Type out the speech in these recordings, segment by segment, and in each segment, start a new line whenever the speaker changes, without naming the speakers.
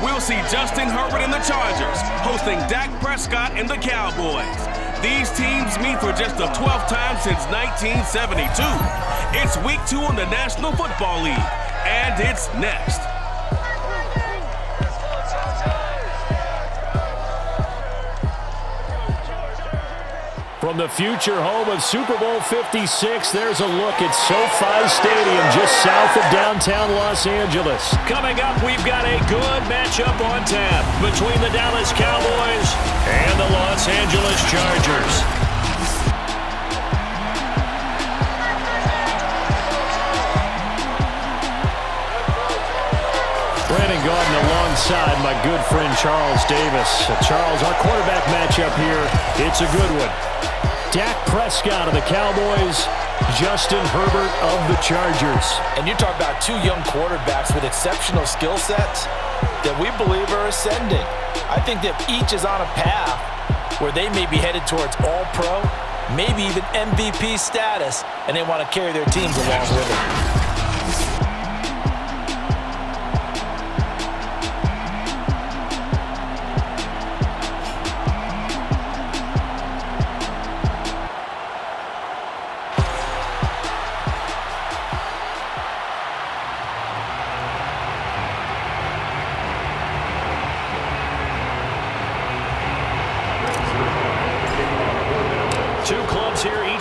we'll see Justin Herbert and the Chargers hosting Dak Prescott and the Cowboys. These teams meet for just the 12th time since 1972. It's Week 2 in the National Football League, and it's next.
From the future home of Super Bowl 56, there's a look at SoFi Stadium just south of downtown Los Angeles. Coming up, we've got a good matchup on tap between the Dallas Cowboys and the Los Angeles Chargers. Brandon Gaudin alongside my good friend Charles Davis. Charles, our quarterback matchup here, it's a good one. Dak Prescott of the Cowboys, Justin Herbert of the Chargers.
And you talk about two young quarterbacks with exceptional skill sets that we believe are ascending. I think that each is on a path where they may be headed towards All-Pro, maybe even MVP status, and they want to carry their teams along with them.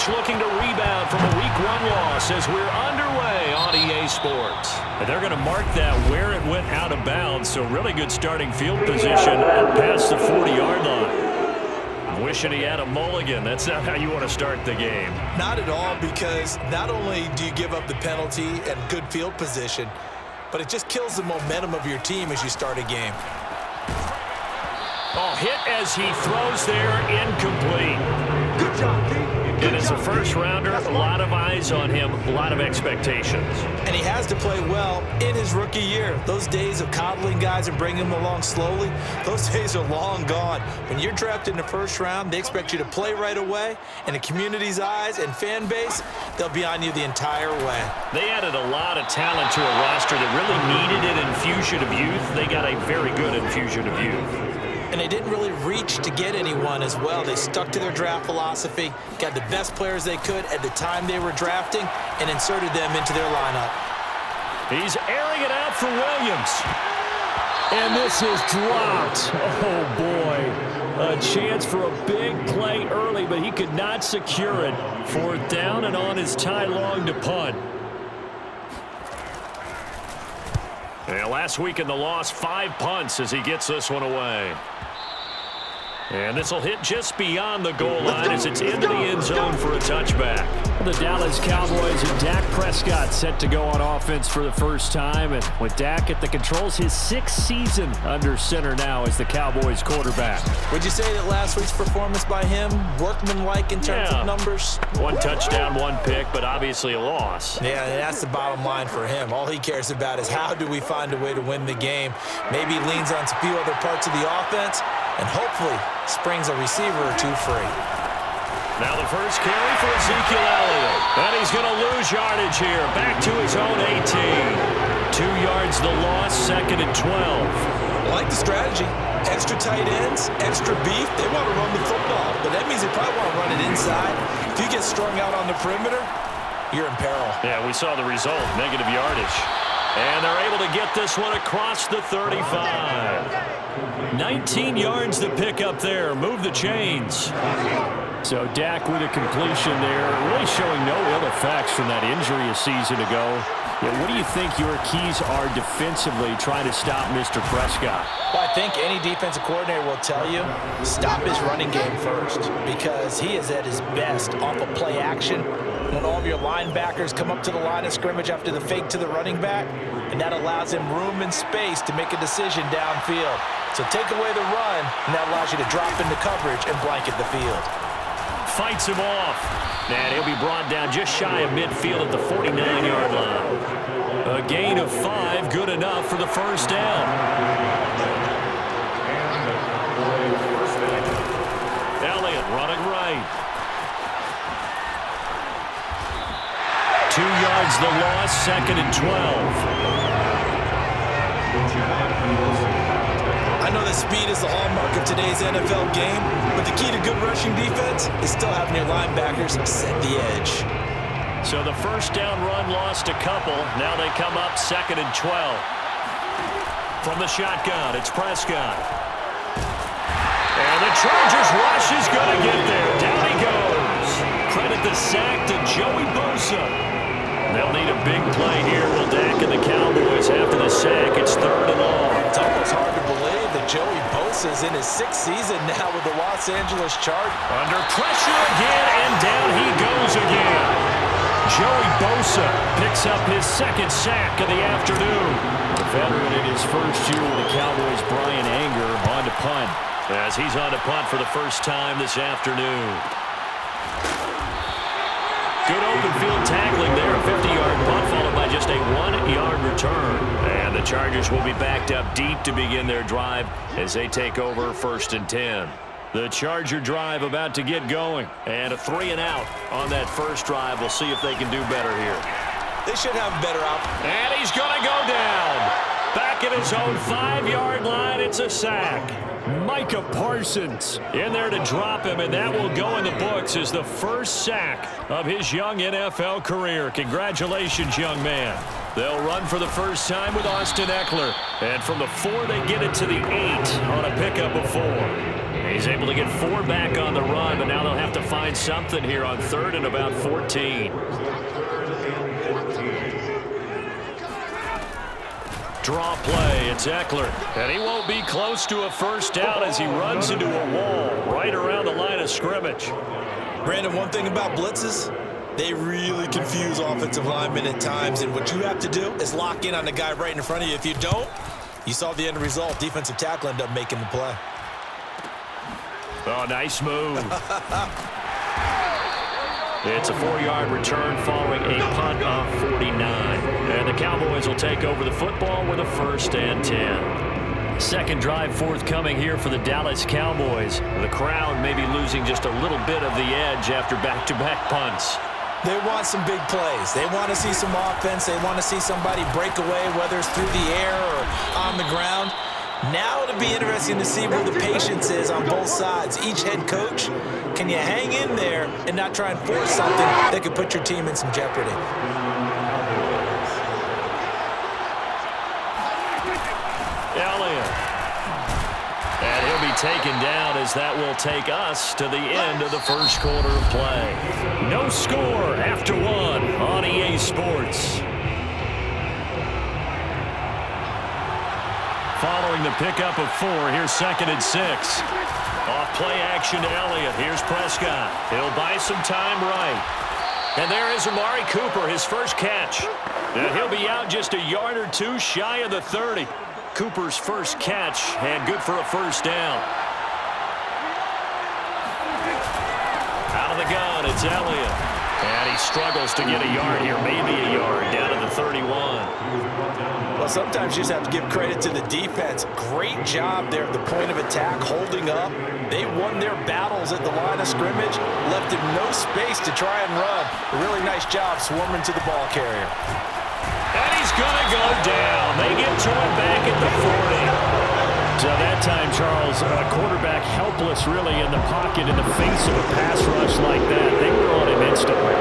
Looking to rebound from a Week 1 loss as we're underway on EA Sports. And they're going to mark that where it went out of bounds, so really good starting field position past the 40-yard line. I'm wishing he had a mulligan. That's not how you want to start the game.
Not at all, because not only do you give up the penalty and good field position, but it just kills the momentum of your team as you start a game.
Oh, hit as he throws there, incomplete.
Good job, Pete.
And as a first-rounder, a lot of eyes on him, a lot of expectations.
And he has to play well in his rookie year. Those days of coddling guys and bringing them along slowly, those days are long gone. When you're drafted in the first round, they expect you to play right away. And the community's eyes and fan base, they'll be on you the entire way.
They added a lot of talent to a roster that really needed an infusion of youth. They got a very good infusion of youth.
And they didn't really reach to get anyone as well. They stuck to their draft philosophy, got the best players they could at the time they were drafting, and inserted them into their lineup.
He's airing it out for Williams. And this is dropped. Oh, boy. A chance for a big play early, but he could not secure it. 4th down and on his tie long to punt. And last week in the loss, 5 punts as he gets this one away. And this will hit just beyond the goal line as it's into the end zone for a touchback. The Dallas Cowboys and Dak Prescott set to go on offense for the first time. And with Dak at the controls, his 6th season under center now as the Cowboys quarterback.
Would you say that last week's performance by him, workmanlike in terms of numbers?
1 touchdown, 1 pick, but obviously a loss.
Yeah, that's the bottom line for him. All he cares about is how do we find a way to win the game. Maybe he leans on a few other parts of the offense, and hopefully springs a receiver or two free.
Now the first carry for Ezekiel Elliott. And he's going to lose yardage here. Back to his own 18. 2 yards the loss, 2nd and 12.
I like the strategy. Extra tight ends, extra beef. They want to run the football, but that means they probably want to run it inside. If you get strung out on the perimeter, you're in peril.
Yeah, we saw the result, negative yardage. And they're able to get this one across the 35. 19 yards to pick up there. Move the chains. So Dak with a completion there, really showing no ill effects from that injury a season ago. Yeah, what do you think your keys are defensively trying to stop Mr. Prescott?
Well, I think any defensive coordinator will tell you, stop his running game first, because he is at his best off of play action when all of your linebackers come up to the line of scrimmage after the fake to the running back, and that allows him room and space to make a decision downfield. So take away the run, and that allows you to drop into coverage and blanket the field.
Fights him off. And he'll be brought down just shy of midfield at the 49-yard line. A gain of 5, good enough for the first down. Elliott running right. 2 yards the loss, 2nd and 12.
I know that speed is the hallmark of today's NFL game, but the key to good rushing defense is still having your linebackers set the edge.
So the first down run lost a couple. Now they come up 2nd and 12. From the shotgun, it's Prescott. And the Chargers rush is going to get there. Down he goes. Credit the sack to Joey Bosa. They'll need a big play here. Will Dak and the Cowboys after the sack. It's 3rd and long.
It's almost hard to believe that Joey Bosa is in his 6th season now with the Los Angeles Chargers.
Under pressure again, and down he goes again. Joey Bosa picks up his 2nd sack of the afternoon. The veteran in his first year with the Cowboys, Brian Anger, on to punt. As he's on to punt for the first time this afternoon. Good open field tackling there. A 50-yard punt followed by just a 1-yard return. And the Chargers will be backed up deep to begin their drive as they take over 1st and 10. The Charger drive about to get going. And a 3-and-out on that first drive. We'll see if they can do better here.
They should have a better out.
And he's going to go down. Back at his own 5-yard line. It's a sack. Micah Parsons in there to drop him, and that will go in the books as the first sack of his young NFL career. Congratulations, young man. They'll run for the first time with Austin Eckler. And from the 4, they get it to the 8 on a pickup of 4. He's able to get 4 back on the run, but now they'll have to find something here on 3rd and about 14. Draw play, it's Eckler. And he won't be close to a first down as he runs into a wall right around the line of scrimmage.
Brandon, one thing about blitzes, they really confuse offensive linemen at times, and what you have to do is lock in on the guy right in front of you. If you don't, you saw the end result. Defensive tackle ended up making the play.
Oh, nice move. It's a 4-yard return following a punt of 49. And the Cowboys will take over the football with a 1st and 10. Second drive forthcoming here for the Dallas Cowboys. The crowd may be losing just a little bit of the edge after back-to-back punts.
They want some big plays. They want to see some offense. They want to see somebody break away, whether it's through the air or on the ground. Now it'll be interesting to see where the patience is on both sides. Each head coach, can you hang in there and not try and force something that could put your team in some jeopardy?
Elliott. And he'll be taken down as that will take us to the end of the first quarter of play. No score after 1 on EA Sports. Following the pickup of 4, here's 2nd and 6. Off play action to Elliott. Here's Prescott. He'll buy some time right. And there is Amari Cooper, his first catch. And he'll be out just a yard or 2 shy of the 30. Cooper's first catch and good for a first down. Out of the gun, it's Elliott. And he struggles to get a yard here, maybe a yard, down to the 31.
Well, sometimes you just have to give credit to the defense. Great job there at the point of attack, holding up. They won their battles at the line of scrimmage, left him no space to try and run. A really nice job swarming to the ball carrier.
And he's going to go down. They get to him back at the 40. So that time, Charles, a quarterback helpless really in the pocket in the face of a pass rush like that. They were on him instantly.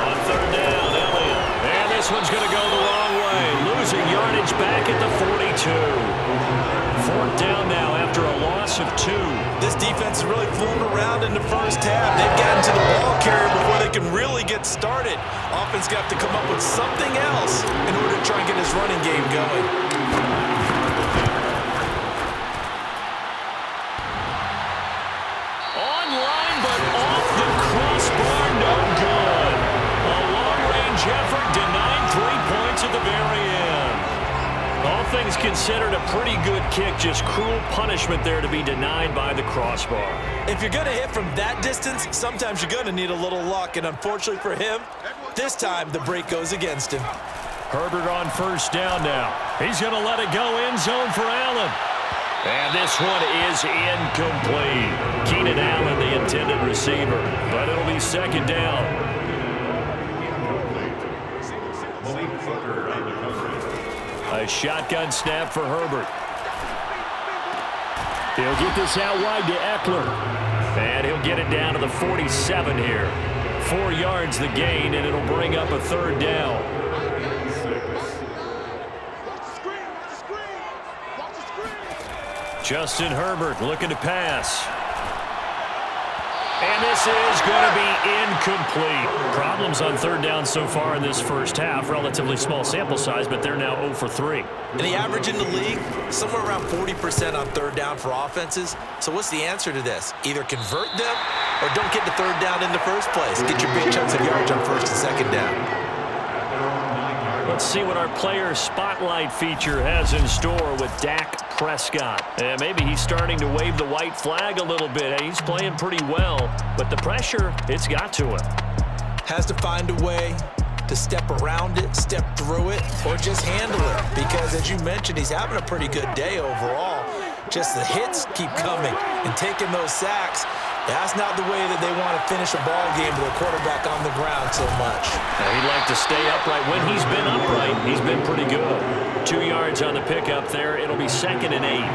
On 3rd down, Elliott. And this one's going to go the wrong way. Losing yardage back at the 42. 4th down now after a loss of 2.
This defense is really fooling around in the first half. They've gotten to the ball carrier before they can really get started. Offense got to come up with something else in order to try and get his running game going.
Online, but off the crossbar, no good. A long-range effort denying 3 points at the very end. All things considered, a pretty good kick, just cruel punishment there to be denied by the crossbar.
If you're going to hit from that distance, sometimes you're going to need a little luck, and unfortunately for him, this time the break goes against him.
Herbert on 1st down now. He's going to let it go end zone for Allen. And this one is incomplete. Keenan Allen, the intended receiver, but it'll be 2nd down. A shotgun snap for Herbert. He'll get this out wide to Eckler. And he'll get it down to the 47 here. 4 yards the gain, and it'll bring up a third down. Justin Herbert looking to pass. And this is going to be incomplete. Problems on third down so far in this first half. Relatively small sample size, but they're now 0 for 3.
And the average in the league, somewhere around 40% on third down for offenses. So what's the answer to this? Either convert them or don't get to third down in the first place. Get your big chunks of yards on first and second down.
Let's see what our player spotlight feature has in store with Dak Prescott. And maybe he's starting to wave the white flag a little bit. He's playing pretty well, but the pressure, it's got to him.
Has to find a way to step around it, step through it, or just handle it. Because as you mentioned, he's having a pretty good day overall. Just the hits keep coming and taking those sacks. That's not the way that they want to finish a ball game with a quarterback on the ground so much.
Now he'd like to stay upright. When he's been upright, he's been pretty good. 2 yards on the pickup there. It'll be 2nd and 8.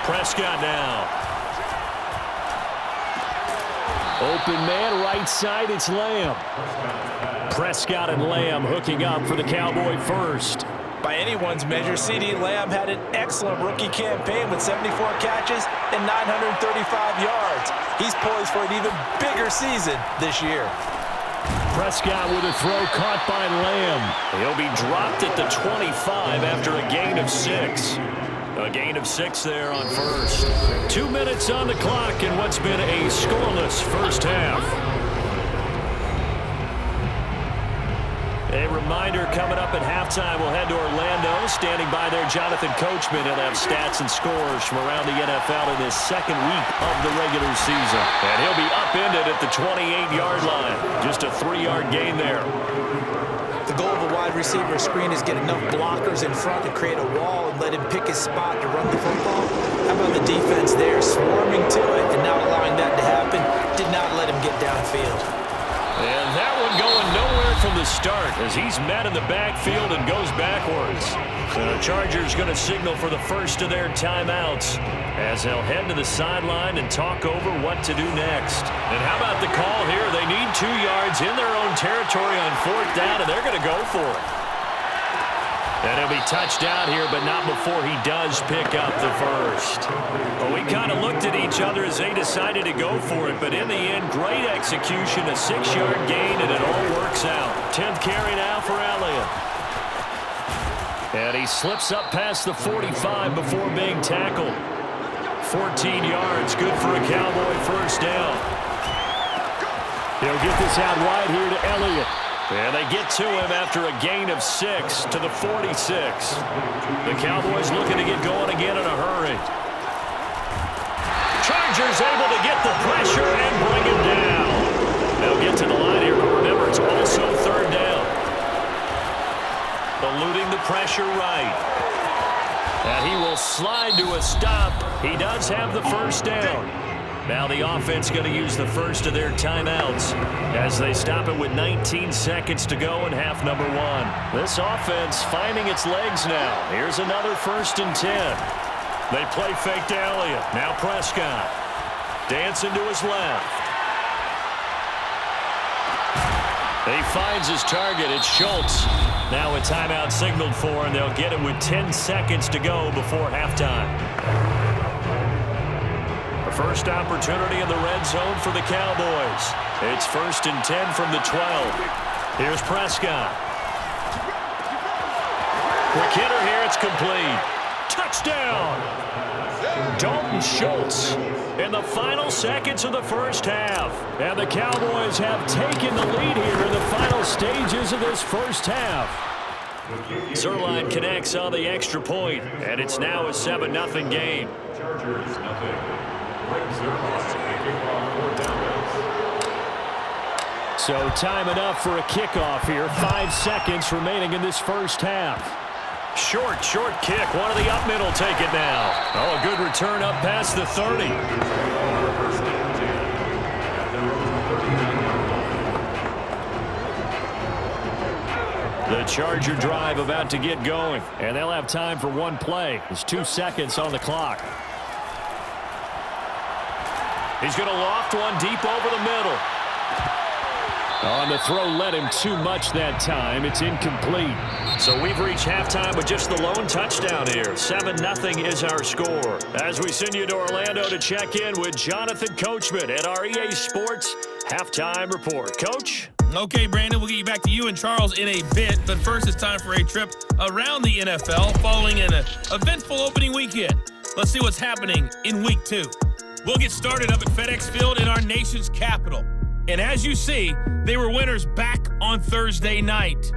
Prescott now. Open man, right side, it's Lamb. Prescott and Lamb hooking up for the Cowboy first.
By anyone's measure, CeeDee Lamb had an excellent rookie campaign with 74 catches and 935 yards. He's poised for an even bigger season this year.
Prescott with a throw caught by Lamb. He'll be dropped at the 25 after a gain of 6. A gain of 6 there on first. 2 minutes on the clock in what's been a scoreless first half. A reminder coming up at halftime, we'll head to Orlando. Standing by there, Jonathan Coachman. He'll have stats and scores from around the NFL in this second week of the regular season. And he'll be upended at the 28-yard line. Just a 3-yard gain there.
The goal of a wide receiver screen is get enough blockers in front to create a wall and let him pick his spot to run the football. How about the defense there, swarming to it and not allowing that to happen? Did not let him get downfield.
And that one going nowhere from the start as he's met in the backfield and goes backwards. The Chargers going to signal for the first of their timeouts as they'll head to the sideline and talk over what to do next. And how about the call here? They need 2 yards in their own territory on 4th down, and they're going to go for it. And he'll be touched out here, but not before he does pick up the first. Well, we kind of looked at each other as they decided to go for it, but in the end, great execution, a 6-yard gain, and it all works out. 10th carry now for Elliott. And he slips up past the 45 before being tackled. 14 yards, good for a Cowboy first down. He'll get this out wide here to Elliott. And they get to him after a gain of 6 to the 46. The Cowboys looking to get going again in a hurry. Chargers able to get the pressure and bring him down. They'll get to the line here, but remember, it's also 3rd down. Eluding the pressure right. And he will slide to a stop. He does have the first down. Now the offense going to use the first of their timeouts as they stop it with 19 seconds to go in half number 1. This offense finding its legs now. Here's another 1st and 10. They play fake to Elliott. Now Prescott. Dancing to his left. He finds his target. It's Schultz. Now a timeout signaled for, and they'll get it with 10 seconds to go before halftime. First opportunity in the red zone for the Cowboys. It's 1st and 10 from the 12. Here's Prescott. Quick hitter here. It's complete. Touchdown! Dalton Schultz in the final seconds of the first half. And the Cowboys have taken the lead here in the final stages of this first half. Zerline connects on the extra point, and it's now a 7-0 game. Chargers nothing. So time enough for a kickoff here. 5 seconds remaining in this first half. Short kick. One of the up middle take it now. Oh, a good return up past the 30. Charger drive about to get going. And they'll have time for one play. There's 2 seconds on the clock. He's going to loft one deep over the middle. On the throw, led him too much that time. It's incomplete. So we've reached halftime with just the lone touchdown here. 7-0 is our score. As we send you to Orlando to check in with Jonathan Coachman at our EA Sports Halftime Report. Coach?
Okay, Brandon, we'll get you back to you and Charles in a bit. But first, it's time for a trip around the NFL following an eventful opening weekend. Let's see what's happening in Week 2. We'll get started up at FedEx Field in our nation's capital. And as you see, they were winners back on Thursday night.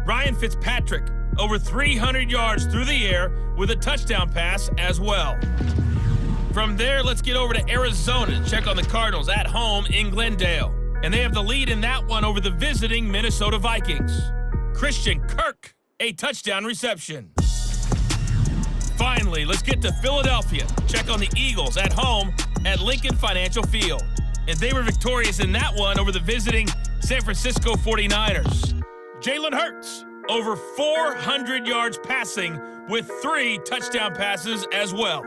Ryan Fitzpatrick, over 300 yards through the air with a touchdown pass as well. From there, let's get over to Arizona to check on the Cardinals at home in Glendale. And they have the lead in that one over the visiting Minnesota Vikings. Christian Kirk, a touchdown reception. Finally, let's get to Philadelphia. Check on the Eagles at home at Lincoln Financial Field. And they were victorious in that one over the visiting San Francisco 49ers. Jalen Hurts, over 400 yards passing with 3 touchdown passes as well.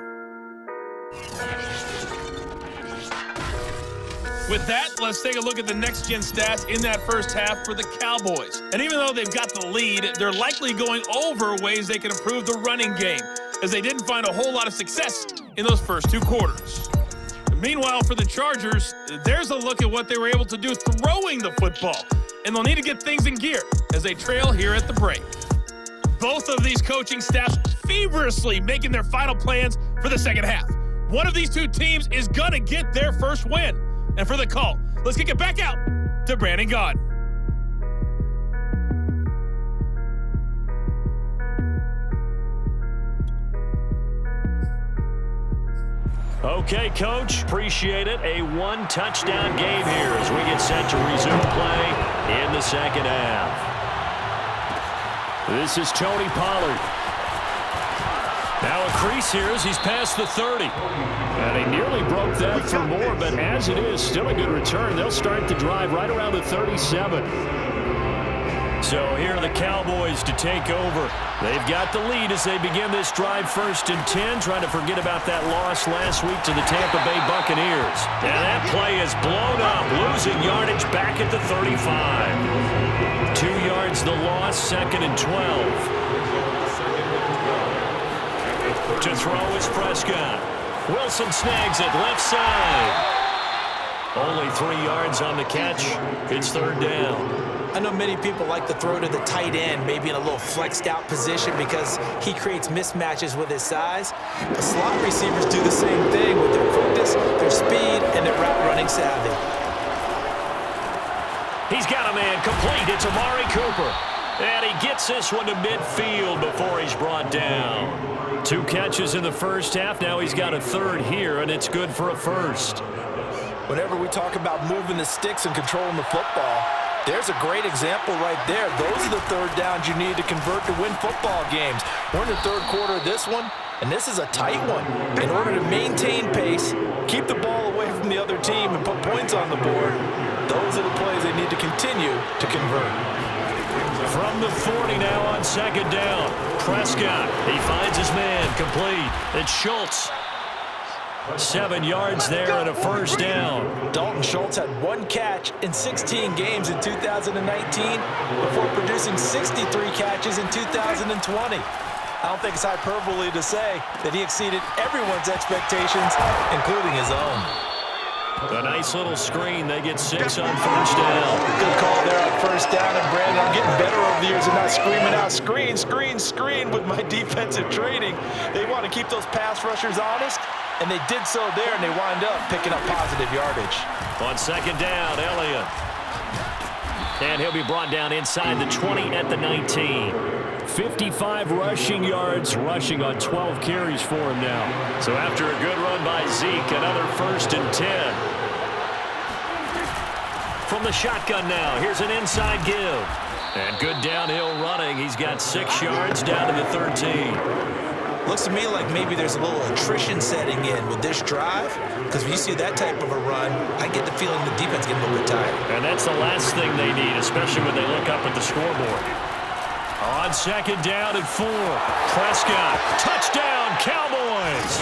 With that, let's take a look at the next-gen stats in that first half for the Cowboys. And even though they've got the lead, they're likely going over ways they can improve the running game, as they didn't find a whole lot of success in those first 2 quarters. Meanwhile, for the Chargers, there's a look at what they were able to do throwing the football, and they'll need to get things in gear as they trail here at the break. Both of these coaching staffs feverishly making their final plans for the second half. One of these 2 teams is going to get their first win. And for the call, let's kick it back out to Brandon Gaudin.
Okay, Coach. Appreciate it. A 1-touchdown game here as we get set to resume play in the second half. This is Tony Pollard. Now a crease here as he's past the 30. And he nearly broke that for more, but as it is, still a good return. They'll start the drive right around the 37. So here are the Cowboys to take over. They've got the lead as they begin this drive 1st and 10, trying to forget about that loss last week to the Tampa Bay Buccaneers. And that play is blown up, losing yardage back at the 35. 2 yards the loss, 2nd and 12. To throw is Prescott. Wilson snags it left side. Only 3 yards on the catch. It's 3rd down.
I know many people like to throw to the tight end, maybe in a little flexed out position because he creates mismatches with his size. But slot receivers do the same thing with their quickness, their speed, and their route running savvy.
He's got a man complete. It's Amari Cooper. And he gets this one to midfield before he's brought down. 2 catches in the first half. Now he's got a 3rd here, and it's good for a 1st.
Whenever we talk about moving the sticks and controlling the football, there's a great example right there. Those are the 3rd downs you need to convert to win football games. We're in the 3rd quarter of this one, and this is a tight one. In order to maintain pace, keep the ball away from the other team, and put points on the board, those are the plays they need to continue to convert.
From the 40 now on 2nd down. Prescott, he finds his man, complete. It's Schultz. 7 yards there and a 1st down.
Dalton Schultz had 1 catch in 16 games in 2019 before producing 63 catches in 2020. I don't think it's hyperbole to say that he exceeded everyone's expectations, including his own.
A nice little screen. They get 6 on 1st down.
Good call there on 1st down, and Brandon, I'm getting better over the years and not screaming out screen, screen, screen with my defensive training. They want to keep those pass rushers honest, and they did so there, and they wind up picking up positive yardage.
On 2nd down, Elliott. And he'll be brought down inside the 20 at the 19. 55 rushing yards, rushing on 12 carries for him now. So after a good run by Zeke, another 1st and 10. From the shotgun now, here's an inside give. And good downhill running. He's got 6 yards down to the 13.
Looks to me like maybe there's a little attrition setting in with this drive, because when you see that type of a run, I get the feeling the defense getting a little bit tired.
And that's the last thing they need, especially when they look up at the scoreboard. On second down and 4. Prescott, touchdown, Cowboys.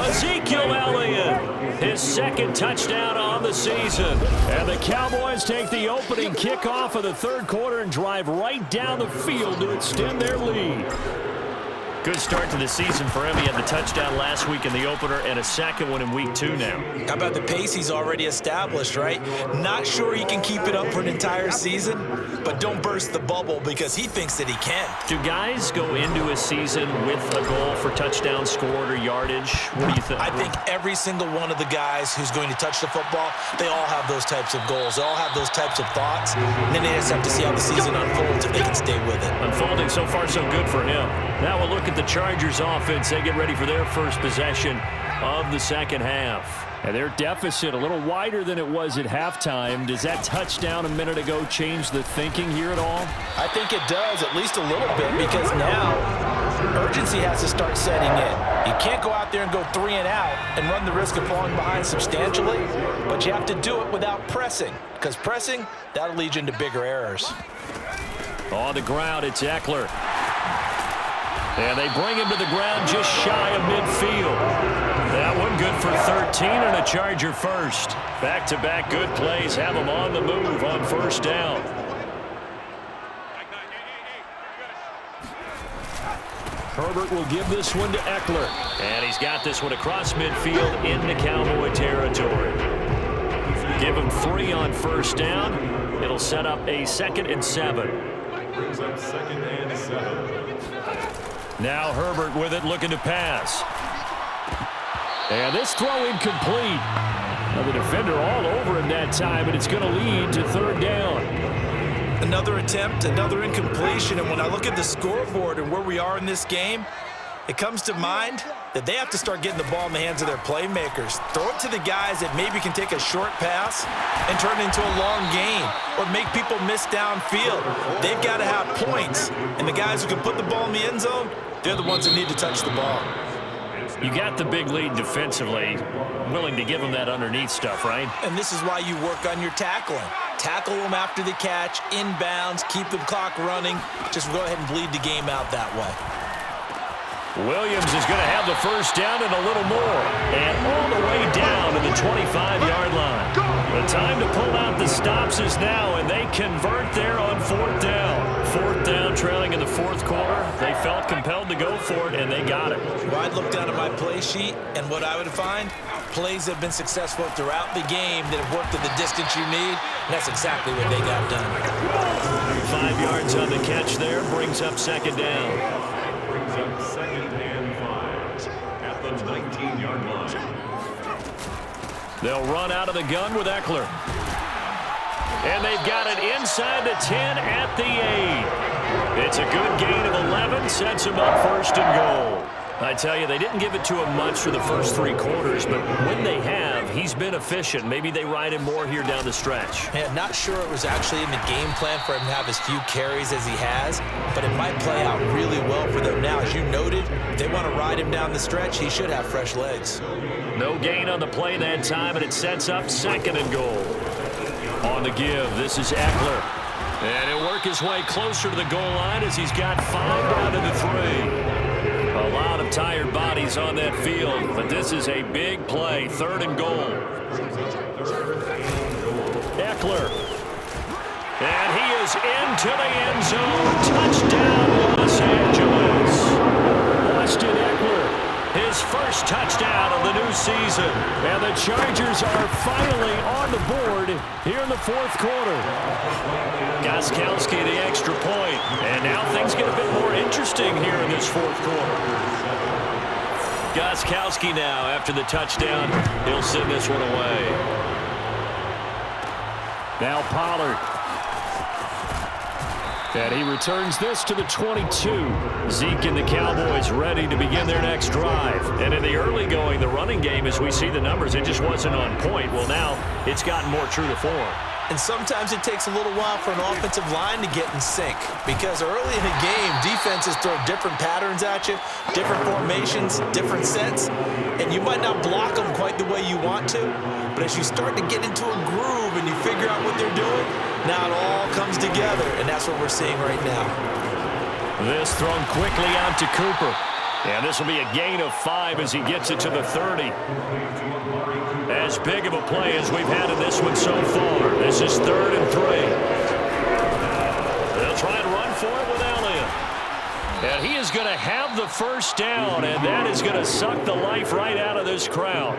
Ezekiel Elliott, his second touchdown on the season. And the Cowboys take the opening kickoff of the third quarter and drive right down the field to extend their lead. Good start to the season for him. He had the touchdown last week in the opener and a second one in week 2 now.
How about the pace he's already established, right? Not sure he can keep it up for an entire season, but don't burst the bubble because he thinks that he can.
Do guys go into a season with a goal for touchdown scored or yardage? What do you think?
I think every single one of the guys who's going to touch the football, they all have those types of goals. They all have those types of thoughts, and then they just have to see how the season unfolds if they can stay with it.
Unfolding so far so good for him. Now we'll look at the Chargers offense. They get ready for their first possession of the second half. And their deficit a little wider than it was at halftime. Does that touchdown a minute ago change the thinking here at all?
I think it does, at least a little bit, because now urgency has to start setting in. You can't go out there and go 3 and out and run the risk of falling behind substantially, but you have to do it without pressing, because pressing, that'll lead you into bigger errors.
On the ground, it's Eckler. And they bring him to the ground just shy of midfield. That one good for 13 and a Charger first. Back-to-back good plays have him on the move on first down. Herbert will give this one to Eckler. And he's got this one across midfield into Cowboy territory. Give him 3 on first down. It'll set up a 2nd and 7.
Brings up 2nd and 7.
Now Herbert with it, looking to pass. And this throw incomplete. Now the defender all over him that time, and it's going to lead to 3rd down.
Another attempt, another incompletion, and when I look at the scoreboard and where we are in this game, it comes to mind that they have to start getting the ball in the hands of their playmakers. Throw it to the guys that maybe can take a short pass and turn it into a long gain or make people miss downfield. They've got to have points, and the guys who can put the ball in the end zone, they're the ones that need to touch the ball.
You got the big lead defensively, willing to give them that underneath stuff, right?
And this is why you work on your tackling. Tackle them after the catch, inbounds, keep the clock running. Just go ahead and bleed the game out that way.
Williams is going to have the first down and a little more. And all the way down to the 25-yard line. The time to pull out the stops is now, and they convert there on 4th down. 4th down, trailing in the 4th quarter. They felt compelled to go for it, and they got it.
Well, I'd look down at my play sheet, and what I would find, plays have been successful throughout the game that have worked at the distance you need, and that's exactly what they got done.
5 yards on the catch there, brings up 2nd down.
Brings up 2nd and 5 at the 19-yard line.
They'll run out of the gun with Eckler. And they've got it inside the 10 at the 8. It's a good gain of 11, sets them up 1st and goal. I tell you, they didn't give it to him much for the first 3 quarters, but when they have, he's been efficient. Maybe they ride him more here down the stretch.
Yeah, not sure it was actually in the game plan for him to have as few carries as he has, but it might play out really well for them now. As you noted, if they want to ride him down the stretch, he should have fresh legs.
No gain on the play that time, and it sets up 2nd and goal. On the give, this is Eckler. And he'll work his way closer to the goal line as he's got 5 down to the 3. A lot of tired bodies on that field, but this is a big play. 3rd and goal. Eckler. And he is into the end zone. Touchdown, Los Angeles. Austin Eckler, his first touchdown of the new season. And the Chargers are finally on the board here in the 4th quarter. Gostkowski the extra point. And now things get a bit more interesting here in this 4th quarter. Gostkowski now after the touchdown. He'll send this one away. Now Pollard. And he returns this to the 22. Zeke and the Cowboys ready to begin their next drive. And in the early going, the running game, as we see the numbers, it just wasn't on point. Well, now it's gotten more true to form.
And sometimes it takes a little while for an offensive line to get in sync, because early in a game, defenses throw different patterns at you, different formations, different sets, and you might not block them quite the way you want to, but as you start to get into a groove and you figure out what they're doing, now it all comes together, and that's what we're seeing right now.
This thrown quickly out to Cooper. And this will be a gain of 5 as he gets it to the 30. As big of a play as we've had in this one so far. This is 3rd and 3. They'll try and run for it with Elliott. And he is going to have the first down, and that is going to suck the life right out of this crowd.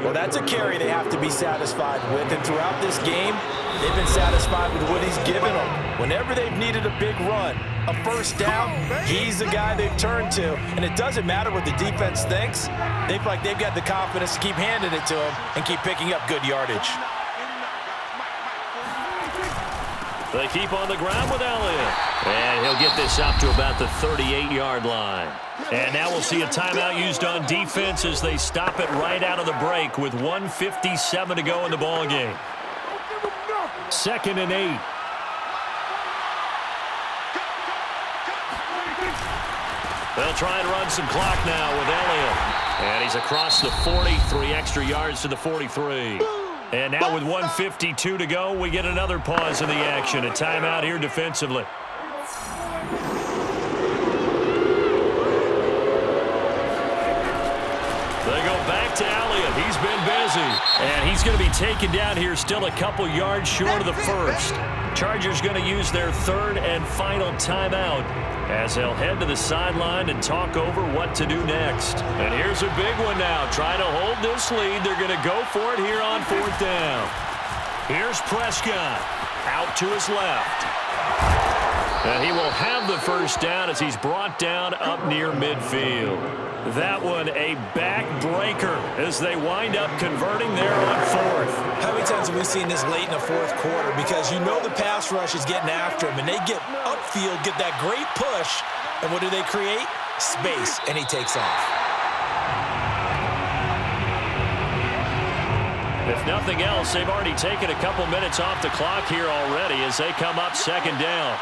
Well, that's a carry they have to be satisfied with, and throughout this game, they've been satisfied with what he's given them. Whenever they've needed a big run, a first down, he's the guy they've turned to. And it doesn't matter what the defense thinks. They feel like they've got the confidence to keep handing it to him and keep picking up good yardage.
They keep on the ground with Elliott. And he'll get this up to about the 38-yard line. And now we'll see a timeout used on defense as they stop it right out of the break with 1:57 to go in the ballgame. 2nd and 8. They'll try and run some clock now with Elliott. And he's across the 40, 3 extra yards to the 43. And now with 1:52 to go, we get another pause in the action. A timeout here defensively. They go back to Elliott. He's been busy. And he's going to be taken down here still a couple yards short of the first. Chargers going to use their 3rd and final timeout as they'll head to the sideline and talk over what to do next. And here's a big one now. Trying to hold this lead. They're going to go for it here on 4th down. Here's Prescott out to his left. And he will have the first down as he's brought down up near midfield. That one a backbreaker as they wind up converting there on 4th.
How many times have we seen this late in the 4th quarter? Because you know the pass rush is getting after him, and they get upfield, get that great push, and what do they create? Space, and he takes off.
If nothing else, they've already taken a couple minutes off the clock here already as they come up 2nd down.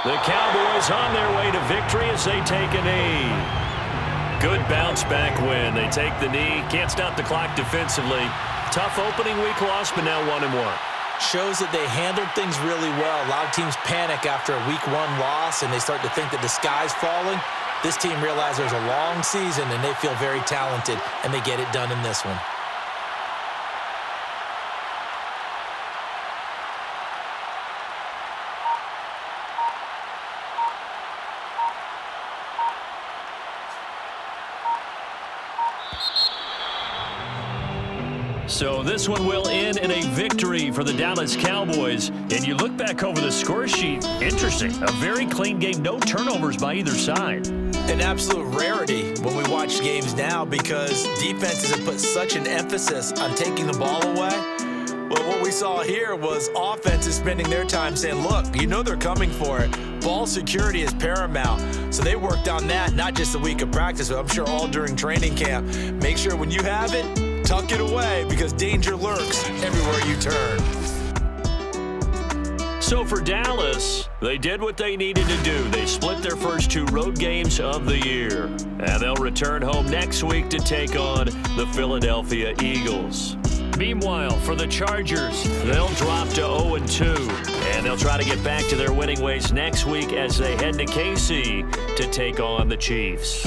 The Cowboys on their way to victory as they take a knee. Good bounce-back win. They take the knee. Can't stop the clock defensively. Tough opening week loss, but now 1-1.
Shows that they handled things really well. A lot of teams panic after a week 1 loss, and they start to think that the sky's falling. This team realizes there's a long season, and they feel very talented, and they get it done in this one.
So this one will end in a victory for the Dallas Cowboys. And you look back over the score sheet, interesting. A very clean game, no turnovers by either side.
An absolute rarity when we watch games now because defenses have put such an emphasis on taking the ball away. Well, what we saw here was offenses spending their time saying, look, you know they're coming for it. Ball security is paramount. So they worked on that, not just a week of practice, but I'm sure all during training camp. Make sure when you have it, tuck it away because danger lurks everywhere you turn.
So for Dallas, they did what they needed to do. They split their first 2 road games of the year. And they'll return home next week to take on the Philadelphia Eagles. Meanwhile, for the Chargers, they'll drop to 0-2. And they'll try to get back to their winning ways next week as they head to KC to take on the Chiefs.